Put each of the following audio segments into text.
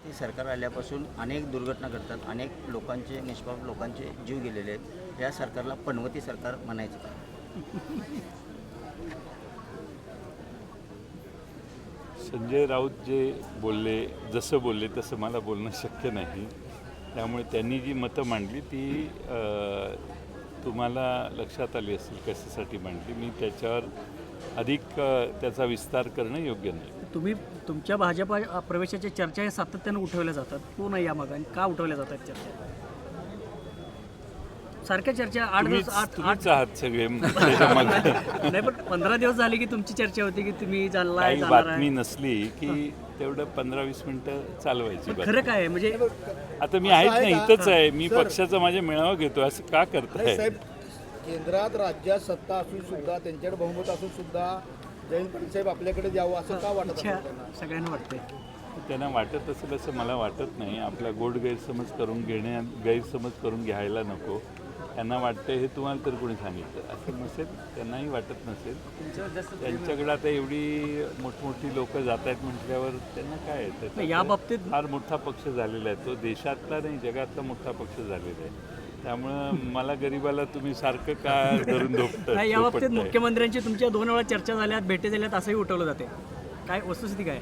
ते सरकार आल्यापासून अनेक दुर्घटना घडतात, अनेक लोकांचे निष्पाप लोकांचे जीव गेलेले आहेत. या सरकारला पनवती सरकार म्हणायचं का? संजय राऊत जे बोलले, जसं बोलले तसं मला बोलणं शक्य नाही. त्यामुळे त्यांनी जी मतं मांडली ती तुम्हाला लक्षात आली असेल कशासाठी मांडली. मी त्याच्यावर अधिक त्याचा विस्तार करणं योग्य नाही. तुम्ही तुमच्या भाजपा प्रवेशाच्या चर्चा या सातत्यानं उठवल्या जातात. पूर्ण यामागं आणि का उठवल्या जातात चर्चा? सारख्या चर्चा 8 दिवस तुम्हीच आहात सगळे त्याच्यामागे. नाही, पण 15 दिवस झाले की तुमची चर्चा होती की तुम्ही जाणार काही आहे. बातमी नसली की तेवढं 15-20 मिनिटं चालवायची. खरं काय आहे म्हणजे आता मी आहेच नाही, इथंच आहे मी. पक्षाचा माझ्या मेळावा घेतो. असं का करताय? साहेब, केंद्रात राज्यात सत्ता असून सुद्धा त्यांच्याकडे बहुमत असून सुद्धा जयंत पाटील साहेब आपल्याकडे द्यावं असं का वाटत इच्छा असेल त्यांना? सगळ्यांना वाटते. त्यांना वाटत असेल असं मला वाटत नाही. आपला गोड गैरसमज करून घ्यायला नको. त्यांना वाटतं हे तुम्हाला तर कोणी सांगितलं असं नसेल, त्यांनाही वाटत नसेल. त्यांच्याकडे आता एवढी मोठमोठी लोक जात आहेत म्हटल्यावर त्यांना काय येतं. या बाबतीत फार मोठा पक्ष झालेला आहे तो. देशातला नाही, जगातला मोठा पक्ष झालेला आहे. त्यामुळं मला गरीबाला तुम्ही सारखं काय धरून नाही, या बाबतीत झोपताय. मुख्यमंत्र्यांची तुमच्या 2 वेळा चर्चा झाल्यात, भेटी झाल्यात असंही उठवलं जाते. काय वस्तुस्थिती काय?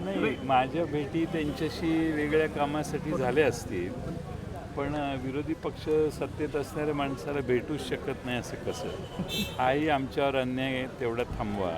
नाही, माझ्या भेटी त्यांच्याशी वेगळ्या कामासाठी झाल्या असतील, पण विरोधी पक्ष सत्तेत असणाऱ्या माणसाला भेटूच शकत नाही असं कसं? हाही आमच्यावर अन्याय आहे, तेवढा थांबवा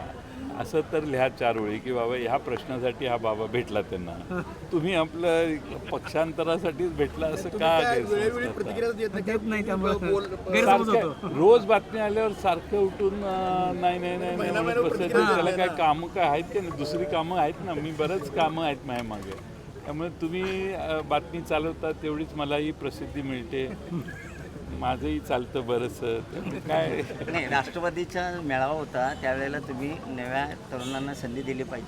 असं तर लिहा 4 ओळी की बाबा ह्या प्रश्नासाठी हा बाबा भेटला त्यांना. तुम्ही आपलं पक्षांतरासाठीच भेटला असं का वेळोवेळी प्रतिक्रिया देत नाही. देत नाही, त्यामुळे बोल- गैरसमज होतो. सारखं रोज बातमी आल्यावर सारखं उठून नाही नाही नाही नाही म्हणत बसायचं. त्याला काय कामं काय आहेत का नाही? दुसरी कामं आहेत ना. मी बरंच कामं आहेत माझ्या मागे. त्यामुळे तुम्ही बातमी चालवता तेवढीच मलाही प्रसिद्धी मिळते. माझंही चालतं बरंचसं. त्यामुळे काय नाही, राष्ट्रवादीचा मेळावा होता त्यावेळेला तुम्ही नव्या तरुणांना संधी दिली पाहिजे